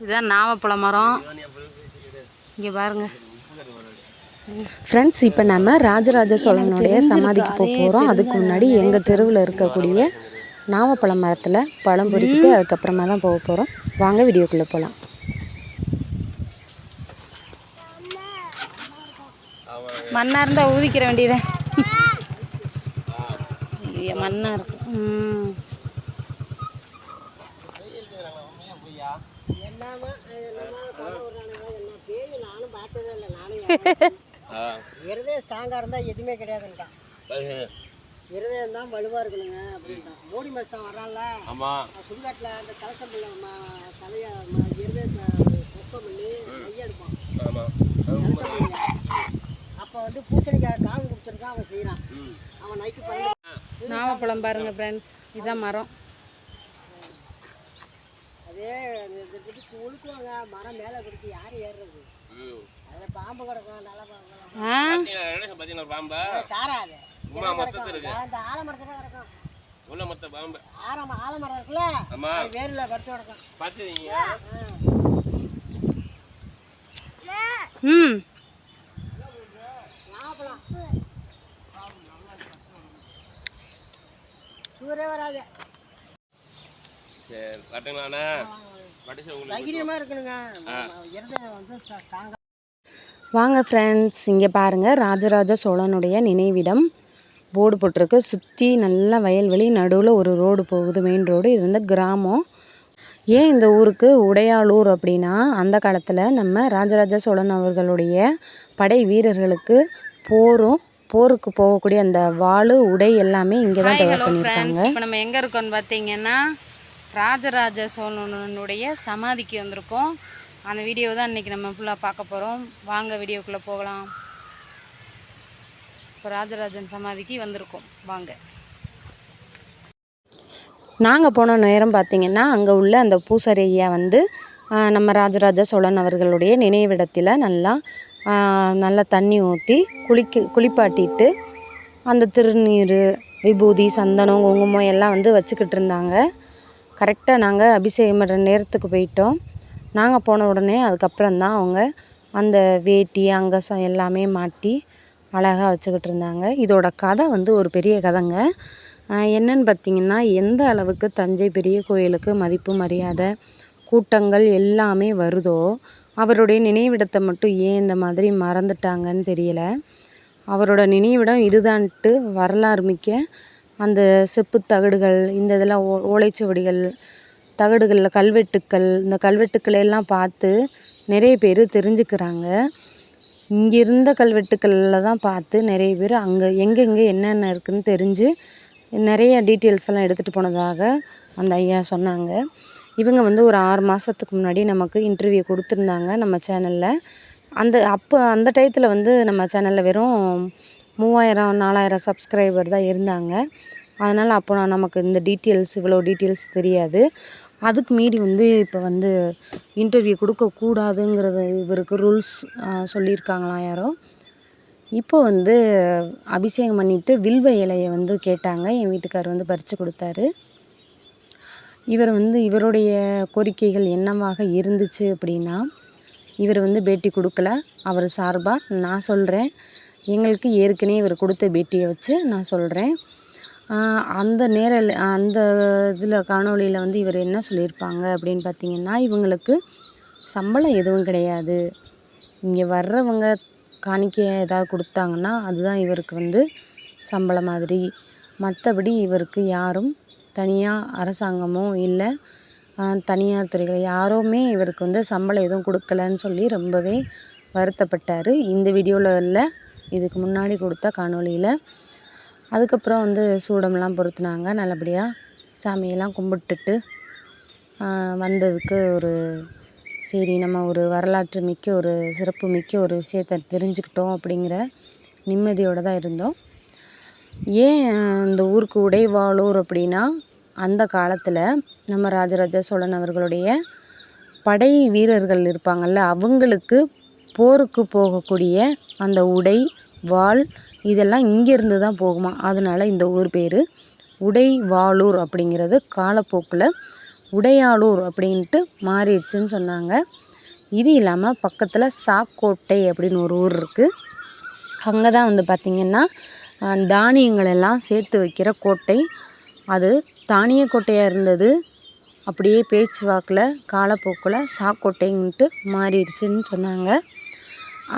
இதுதான் நாவப்பழ மரம். இங்கே பாருங்கள் ஃப்ரெண்ட்ஸ், இப்போ நம்ம ராஜராஜ சோழனுடைய சமாதிக்கு போக போகிறோம். அதுக்கு முன்னாடி எங்கள் தெருவில் இருக்கக்கூடிய நாவப்பழ மரத்தில் பழம் பொறிக்கிட்டு அதுக்கப்புறமா தான் போக போகிறோம். வாங்க வீடியோக்குள்ளே போகலாம். மண்ணாக இருந்தால் ஊதிக்கிற வேண்டியதே. மண்ணாக இருக்கு. இருதயம் ஸ்ட்ராங்காக இருந்தால் எதுவுமே கிடையாதுன்ட்டான். இருதயம் தான் வலுவாக இருக்கணுங்க அப்படின்ட்டான். மோடி மஸ்தான் வர்றான்ல, சுடுகாட்டில் அந்த கலசம்பில் தலையை இருதயத்தை சுத்தம் பண்ணி கையெடுப்பான். அப்போ வந்து பூசணிக்காய் காவு கொடுத்துருக்கான், அவன் செய்கிறான். அவன் நைட்டு நாவப்பழம் பாருங்க ஃப்ரெண்ட்ஸ், இதுதான் மரம். அதே உழுக்குவாங்க, மரம் மேலே கொடுத்து யாரும் ஏறுறது. அதில் பாம்பு கிடக்கும், நல்லா பாம்பு சாராது. அந்த ஆலமரத்துல கிடக்கும். ஆலமரம் இருக்குல்ல, வேரில் படுத்து கிடக்கும். சூரே வராது. தைரியமாக இருக்கணுங்க. வாங்க ஃப்ரெண்ட்ஸ், இங்கே பாருங்கள், ராஜராஜ சோழனுடைய நினைவிடம் போர்டு போட்டிருக்கு. சுற்றி நல்லா வயல்வெளி, நடுவில் ஒரு ரோடு போகுது, மெயின் ரோடு. இது வந்து கிராமம். ஏன் இந்த ஊருக்கு உடையாளூர் அப்படின்னா, அந்த காலத்தில் நம்ம ராஜராஜ சோழன் அவர்களுடைய படை வீரர்களுக்கு போருக்கு போகக்கூடிய அந்த வாள், உடை எல்லாமே இங்கே தான் தயார் பண்ணியிருக்காங்க. இப்போ நம்ம எங்கே இருக்கோம்னு பார்த்தீங்கன்னா, ராஜராஜ சோழனுடைய சமாதிக்கு வந்திருக்கோம். அந்த வீடியோ தான் இன்றைக்கி நம்ம ஃபுல்லாக பார்க்க போகிறோம். வாங்க வீடியோக்குள்ளே போகலாம். இப்போ ராஜராஜன் சமாதிக்கு வந்திருக்கோம், வாங்க. நாங்கள் போன நேரம் பார்த்திங்கன்னா, அங்கே உள்ள அந்த பூசாரி ஐயா வந்து நம்ம ராஜராஜ சோழன் அவர்களுடைய நினைவிடத்தில் நல்லா தண்ணி ஊற்றி குளிப்பாட்டிட்டு அந்த திருநீர், விபூதி, சந்தனம், குங்குமம் எல்லாம் வந்து வச்சுக்கிட்டு இருந்தாங்க. கரெக்டாக நாங்கள் அபிஷேகம் பண்ணுற நேரத்துக்கு போயிட்டோம். நாங்கள் போன உடனே அதுக்கப்புறம் தான் அவங்க அந்த வேட்டி, அங்கசம் எல்லாமே மாட்டி அழகாக வச்சுக்கிட்டு இருந்தாங்க. இதோட கதை வந்து ஒரு பெரிய கதைங்க. என்னன்னு பார்த்திங்கன்னா, எந்த அளவுக்கு தஞ்சை பெரிய கோயிலுக்கு மதிப்பு, மரியாதை, கூட்டங்கள் எல்லாமே வருதோ, அவருடைய நினைவிடத்தை மட்டும் ஏன் இந்த மாதிரி மறந்துட்டாங்கன்னு தெரியல. அவரோட நினைவிடம் இதுதான்ட்டு வரலாறு மிக்க அந்த செப்பு தகடுகள், இந்த இதெல்லாம் ஓலைச்சுவடிகள், தகடுகளில் கல்வெட்டுக்கள், இந்த கல்வெட்டுக்களை எல்லாம் பார்த்து நிறைய பேர் தெரிஞ்சுக்கிறாங்க. இங்கே இருந்த கல்வெட்டுக்களில் தான் பார்த்து நிறைய பேர் அங்கே எங்கெங்கே என்னென்ன இருக்குதுன்னு தெரிஞ்சு நிறைய டீட்டெயில்ஸ் எல்லாம் எடுத்துகிட்டு போனதாக அந்த ஐயா சொன்னாங்க. இவங்க வந்து ஒரு 6 மாதத்துக்கு முன்னாடி நமக்கு இன்டர்வியூ கொடுத்துருந்தாங்க நம்ம சேனலில். அந்த டயத்தில் வந்து நம்ம சேனலில் வெறும் 3000-4000 சப்ஸ்கிரைபர் தான் இருந்தாங்க. அதனால் அப்போ நமக்கு இந்த இவ்வளோ டீட்டெயில்ஸ் தெரியாது. அதுக்கு மீறி வந்து இப்போ வந்து இன்டர்வியூ கொடுக்கக்கூடாதுங்கிறது இவருக்கு ரூல்ஸ் சொல்லியிருக்காங்களாம் யாரோ. இப்போ வந்து அபிஷேகம் பண்ணிவிட்டு வில்வ இலையை வந்து கேட்டாங்க. என் வீட்டுக்கார் வந்து பறித்து கொடுத்தாரு. இவர் வந்து இவருடைய கோரிக்கைகள் என்னவாக இருந்துச்சு அப்படின்னா, இவர் வந்து பேட்டி கொடுக்கல. அவர் சார்பாக நான் சொல்கிறேன், எங்களுக்கு ஏற்கனவே இவர் கொடுத்த பேட்டியை வச்சு நான் சொல்கிறேன். அந்த இதில் காணொலியில் வந்து இவர் என்ன சொல்லியிருப்பாங்க அப்படின்னு பார்த்திங்கன்னா, இவங்களுக்கு சம்பளம் எதுவும் கிடையாது. இங்கே வர்றவங்க காணிக்கையை ஏதாவது கொடுத்தாங்கன்னா அதுதான் இவருக்கு வந்து சம்பளம் மாதிரி. மற்றபடி இவருக்கு யாரும் தனியாக அரசாங்கமோ இல்லை தனியார் துறைகள் யாருமே இவருக்கு வந்து சம்பளம் எதுவும் கொடுக்கலன்னு சொல்லி ரொம்பவே வருத்தப்பட்டார். இந்த வீடியோவில் இல்லை, இதுக்கு முன்னாடி கொடுத்த காணொலியில். அதுக்கப்புறம் வந்து சூடம்லாம் பொருத்துனாங்க. நல்லபடியாக சாமியெல்லாம் கும்பிட்டுட்டு வந்ததுக்கு சரி நம்ம ஒரு வரலாற்று மிக்க ஒரு சிறப்பு மிக்க ஒரு விஷயத்தை தெரிஞ்சுக்கிட்டோம் அப்படிங்கிற நிம்மதியோடு தான் இருந்தோம். ஏன் இந்த ஊருக்கு உடைவாளூர் அப்படின்னா, அந்த காலத்தில் நம்ம ராஜராஜ சோழன் அவர்களுடைய படை வீரர்கள் இருப்பாங்கள்ல, அவங்களுக்கு போருக்கு போகக்கூடிய அந்த உடை, வாள் இதெல்லாம் இங்கேருந்து தான் போகுமா. அதனால் இந்த ஊர் பேர் உடைவாளூர் அப்படிங்கிறது காலப்போக்கில் உடையாளூர் அப்படின்ட்டு மாறிடுச்சுன்னு சொன்னாங்க. இது இல்லாமல் பக்கத்தில் சாக்கோட்டை அப்படின்னு ஒரு ஊர் இருக்குது. அங்கே தான் வந்து பார்த்திங்கன்னா தானியங்கள் எல்லாம் சேர்த்து வைக்கிற கோட்டை. அது தானிய கோட்டையாக இருந்தது. அப்படியே பேச்சு வாக்கில் காலப்போக்கில் சாக்கோட்டைன்ட்டு மாறிடுச்சுன்னு சொன்னாங்க.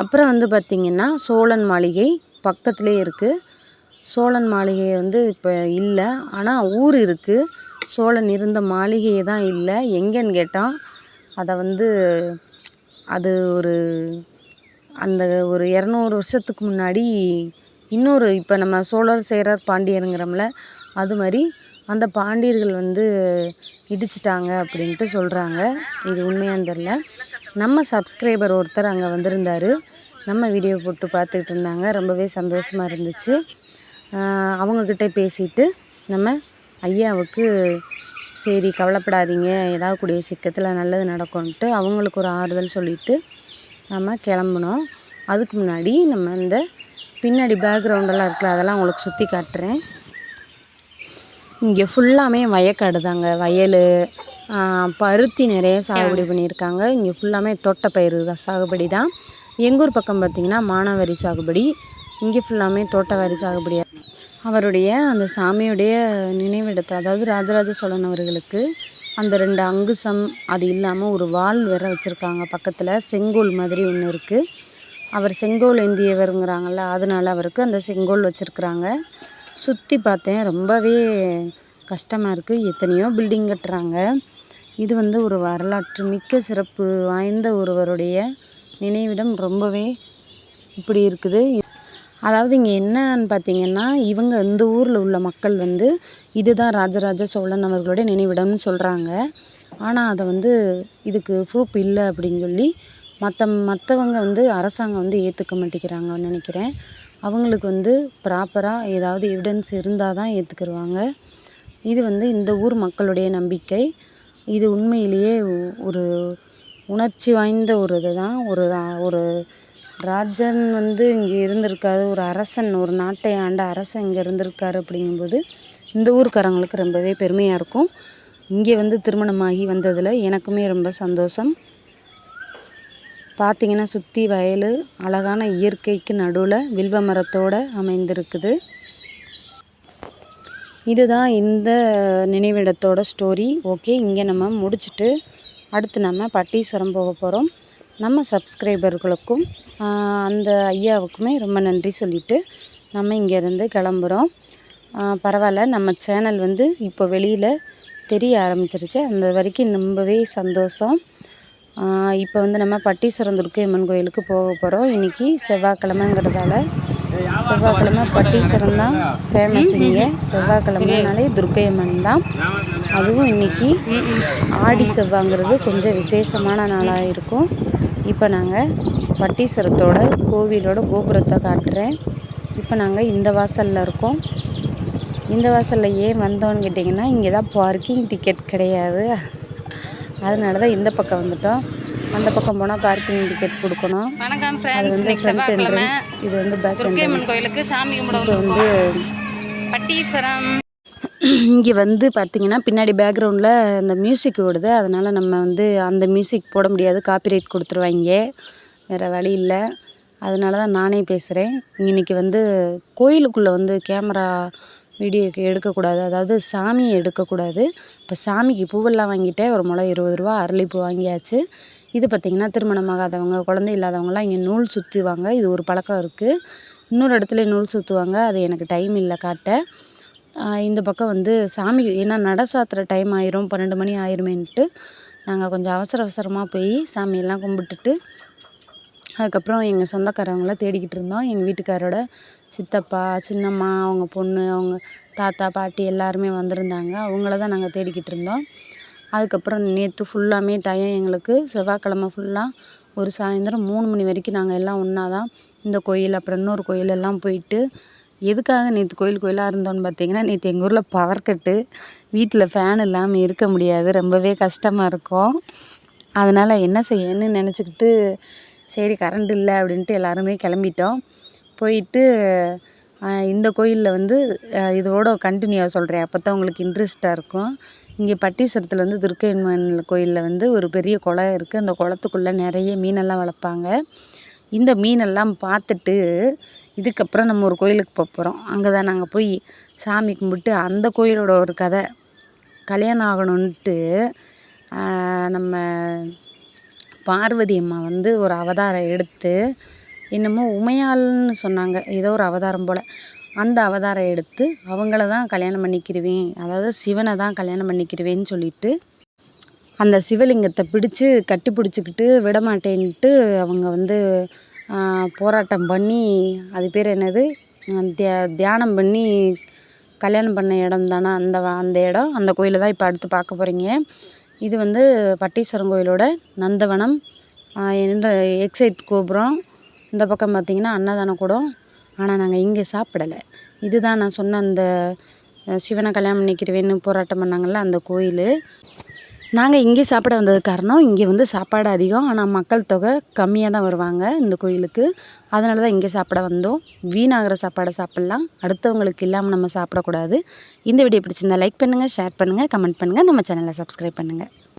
அப்புறம் வந்து பார்த்திங்கன்னா சோழன் மாளிகை பக்கத்துலேயே இருக்குது. சோழன் மாளிகை வந்து இப்போ இல்லை, ஆனால் ஊர் இருக்குது. சோழன் இருந்த மாளிகையே தான் இல்லை. எங்கேன்னு கேட்டால் அதை வந்து அது அந்த ஒரு 200 வருஷத்துக்கு முன்னாடி இன்னொரு இப்போ நம்ம சோழர் சேரர் பாண்டியருங்கிறோம்ல, அது மாதிரி அந்த பாண்டியர்கள் வந்து இடிச்சிட்டாங்க அப்படின்ட்டு சொல்கிறாங்க. இது உண்மையான்னு தெரில. நம்ம சப்ஸ்கிரைபர் ஒருத்தர் அங்கே வந்திருந்தார். நம்ம வீடியோ போட்டு பார்த்துக்கிட்டு இருந்தாங்க. ரொம்பவே சந்தோஷமாக இருந்துச்சு. அவங்கக்கிட்ட பேசிட்டு நம்ம ஐயாவுக்கு சரி கவலைப்படாதீங்க, ஏதாவது கூடிய சீக்கிரத்தில் நல்லது நடக்கும்ன்ட்டு அவங்களுக்கு ஒரு ஆறுதல் சொல்லிவிட்டு நம்ம கிளம்புனோம். அதுக்கு முன்னாடி நம்ம இந்த பின்னாடி பேக்ரவுண்டெல்லாம் இருக்குல்ல, அதெல்லாம் உங்களுக்கு சுற்றி காட்டுறேன். இங்கே ஃபுல்லாமே வயக்காடு தாங்க. வயல், பருத்தி நிறைய சாகுபடி பண்ணியிருக்காங்க. இங்கே ஃபுல்லாமே தோட்டப்பயிறு தான், சாகுபடி தான். எங்கூர் பக்கம் பார்த்திங்கன்னா மானாவாரி சாகுபடி. இங்கே ஃபுல்லாமே தோட்டவாரி சாகுபடியாக. அவருடைய அந்த சாமியுடைய நினைவிடத்தை, அதாவது ராஜராஜ சோழன் அவர்களுக்கு அந்த 2 அங்குசம் அது இல்லாமல் ஒரு வாள் வேற வச்சுருக்காங்க. பக்கத்தில் செங்கோல் மாதிரி ஒன்று இருக்குது. அவர் செங்கோல் ஏந்தியவருங்கிறாங்கள்ல, அதனால அவருக்கு அந்த செங்கோல் வச்சுருக்குறாங்க. சுற்றி பார்த்தேன், ரொம்பவே கஷ்டமாக இருக்குது. எத்தனையோ பில்டிங் கட்டுறாங்க. இது வந்து ஒரு வரலாற்று மிக்க சிறப்பு வாய்ந்த ஒருவருடைய நினைவிடம். ரொம்பவே இப்படி இருக்குது. அதாவது இங்கே என்னன்னு பார்த்திங்கன்னா, இவங்க இந்த ஊரில் உள்ள மக்கள் வந்து இதுதான் ராஜராஜ சோழன் அவர்களுடைய நினைவிடம்னு சொல்கிறாங்க. ஆனால் அதை வந்து இதுக்கு ப்ரூஃப் இல்லை அப்படின்னு சொல்லி மற்றவங்க வந்து அரசாங்கம் வந்து ஏற்றுக்க மாட்டேங்கிறாங்கன்னு நினைக்கிறேன். அவங்களுக்கு வந்து ப்ராப்பராக ஏதாவது எவிடன்ஸ் இருந்தால் தான் ஏற்றுக்குருவாங்க. இது வந்து இந்த ஊர் மக்களுடைய நம்பிக்கை. இது உண்மையிலேயே ஒரு உணர்ச்சி வாய்ந்த ஒரு இது தான். ஒரு ராஜன் வந்து இங்கே இருந்திருக்காரு, ஒரு அரசன், ஒரு நாட்டை ஆண்ட அரசன் இங்கே இருந்திருக்காரு. அப்படிங்கும்போது இந்த ஊருக்காரங்களுக்கு ரொம்பவே பெருமையாக இருக்கும். இங்கே வந்து திருமணமாகி வந்ததில் எனக்குமே ரொம்ப சந்தோஷம். பார்த்திங்கன்னா சுற்றி வயல், அழகான இயற்கைக்கு நடுவில் வில்வ மரத்தோடு அமைந்திருக்குது. இதுதான் இந்த நினைவிடத்தோட ஸ்டோரி. ஓகே, இங்கே நம்ம முடிச்சுட்டு அடுத்து நம்ம பட்டீஸ்வரம் போக போகிறோம். நம்ம சப்ஸ்கிரைபர்களுக்கும் அந்த ஐயாவுக்குமே ரொம்ப நன்றி சொல்லிவிட்டு நம்ம இங்கேருந்து கிளம்புறோம். பரவாயில்ல, நம்ம சேனல் வந்து இப்போ வெளியில் தெரிய ஆரம்பிச்சிருச்சு. அந்த வரைக்கும் ரொம்பவே சந்தோஷம். இப்போ வந்து நம்ம பட்டீஸ்வரம் துர்க்கையம்மன் கோயிலுக்கு போக போகிறோம். இன்றைக்கி செவ்வாய்க்கிழமைங்கிறதால செவ்வாய்க்கிழமை பட்டீஸ்வரம் தான் ஃபேமஸ். இங்கே செவ்வாய்க்கிழமைனாலே துர்க்கையம்மன் தான். அதுவும் இன்றைக்கி ஆடி செவ்வாய்ங்கிறது கொஞ்சம் விசேஷமான நாளாக இருக்கும். இப்போ நாங்கள் பட்டீஸ்வரத்தோட கோவிலோட கோபுரத்தை காட்டுறேன். இப்போ நாங்கள் இந்த வாசலில் இருக்கோம். இந்த வாசலில் ஏன் வந்தோன்னு கேட்டிங்கன்னா, இங்கே தான் பார்க்கிங் டிக்கெட் கிடையாது. அதனால தான் இந்த பக்கம் வந்துட்டோம். அந்த பக்கம் போனால் பார்க்கிங் டிக்கெட் கொடுக்கணும். வணக்கம் அது வந்து ஃப்ரண்ட் என்ட்ரன்ஸ், இது வந்து பேக் என்ட்ரன்ஸ். கோயிலுக்கு சாமி கும்பிட இப்போ வந்து பட்டீஸ்வரம். இங்கே வந்து பார்த்திங்கன்னா பின்னாடி பேக்ரவுண்டில் இந்த மியூசிக் ஓடுது. அதனால் நம்ம வந்து அந்த மியூசிக் போட முடியாது, காப்பிரைட் கொடுத்துருவாங்க. வேறு வழி இல்லை. அதனால தான் நானே பேசுகிறேன். இன்றைக்கி வந்து கோயிலுக்குள்ளே வந்து கேமரா வீடியோ எடுக்கக்கூடாது, அதாவது சாமியை எடுக்கக்கூடாது. இப்போ சாமிக்கு பூவெல்லாம் வாங்கிட்டேன். ஒரு முளை 20 ரூபா அரளிப்பூ வாங்கியாச்சு. இது பார்த்திங்கன்னா திருமணமாகாதவங்க, குழந்தை இல்லாதவங்களாம் இங்கே நூல் சுற்றுவாங்க. இது ஒரு பழக்கம் இருக்குது. இன்னொரு இடத்துல நூல் சுற்றுவாங்க. அது எனக்கு டைம் இல்லை காட்ட. இந்த பக்கம் வந்து சாமி, ஏன்னா நட சாத்துற டைம் ஆயிரும், 12 மணி ஆயிருமேன்ட்டு நாங்கள் கொஞ்சம் அவசரமாக போய் சாமியெல்லாம் கும்பிட்டுட்டு அதுக்கப்புறம் எங்கள் சொந்தக்காரவங்களாம் தேடிக்கிட்டு இருந்தோம். எங்கள் வீட்டுக்காரோட சித்தப்பா, சின்னம்மா, அவங்க பொண்ணு, அவங்க தாத்தா, பாட்டி எல்லாருமே வந்திருந்தாங்க. அவங்கள தான் நாங்கள் தேடிக்கிட்டு இருந்தோம். அதுக்கப்புறம் நேற்று ஃபுல்லாமே டைம் எங்களுக்கு. செவ்வாய்க்கிழமை ஃபுல்லாக ஒரு சாயந்தரம் 3 மணி வரைக்கும் நாங்கள் எல்லாம் ஒன்றா தான் இந்த கோயில் அப்புறம் இன்னொரு கோயிலெல்லாம் போயிட்டு. எதுக்காக நேற்று கோயிலாக இருந்தோன்னு பார்த்தீங்கன்னா, நேற்று எங்கள் ஊரில் பவர் கட்டு. வீட்டில் ஃபேன் இல்லாமல் இருக்க முடியாது, ரொம்பவே கஷ்டமாக இருக்கும். அதனால் என்ன செய்யன்னு நினச்சிக்கிட்டு சரி கரண்ட் இல்லை அப்படின்ட்டு எல்லாருமே கிளம்பிட்டோம். போயிட்டு இந்த கோயிலில் வந்து இதோட கண்டினியூவாக சொல்கிறேன், அப்போ தான் உங்களுக்கு இன்ட்ரெஸ்ட்டாக இருக்கும். இங்கே பட்டீஸ்வரத்தில் வந்து துர்க்கையம்மன் கோயிலில் வந்து ஒரு பெரிய குளம் இருக்குது. அந்த குளத்துக்குள்ளே நிறைய மீனெல்லாம் வளர்ப்பாங்க. இந்த மீனெல்லாம் பார்த்துட்டு இதுக்கப்புறம் நம்ம ஒரு கோயிலுக்கு போகிறோம். அங்கே தான் நாங்கள் போய் சாமி கும்பிட்டு அந்த கோயிலோட ஒரு கதை கல்யாணம் ஆகணுன்ட்டு நம்ம பார்வதி அம்மா வந்து ஒரு அவதாரம் எடுத்து என்னமோ உமையாள்னு சொன்னாங்க, ஏதோ ஒரு அவதாரம் போல். அந்த அவதாரம் எடுத்து அவங்கள தான் கல்யாணம் பண்ணிக்கிருவேன், அதாவது சிவனை தான் கல்யாணம் பண்ணிக்கிருவேன்னு சொல்லிட்டு அந்த சிவலிங்கத்தை பிடிச்சி கட்டி பிடிச்சிக்கிட்டு விடமாட்டேன்ட்டு அவங்க வந்து போராட்டம் பண்ணி, அது பேர் என்னது, தியானம் பண்ணி கல்யாணம் பண்ண இடம் தானே அந்த இடம். அந்த கோயிலை தான் இப்போ அடுத்து பார்க்க போகிறீங்க. இது வந்து பட்டீஸ்வரம் கோயிலோட நந்தவனம் என்ற எக்ஸைட் கோபுரம். இந்த பக்கம் பார்த்திங்கன்னா அன்னதான கூடம். ஆனால் நாங்கள் இங்கே சாப்பிடலை. இதுதான் நான் சொன்ன அந்த சிவனை கல்யாணம் பண்ணிக்கிறவேன்னு போராட்டம் பண்ணாங்கள்ல அந்த கோயில். நாங்கள் இங்கே சாப்பிட வந்தது காரணம், இங்கே வந்து சாப்பாடு அதிகம், ஆனால் மக்கள் தொகை கம்மியாக தான் வருவாங்க இந்த கோயிலுக்கு. அதனால தான் இங்கே சாப்பிட வந்தோம். வீணாகிற சாப்பாடை சாப்பிட்லாம், அடுத்தவங்களுக்கு இல்லாமல் நம்ம சாப்பிடக்கூடாது. இந்த வீடியோ பிடிச்சிருந்தா லைக் பண்ணுங்கள், ஷேர் பண்ணுங்கள், கமெண்ட் பண்ணுங்கள், நம்ம சேனலை சப்ஸ்கிரைப் பண்ணுங்கள்.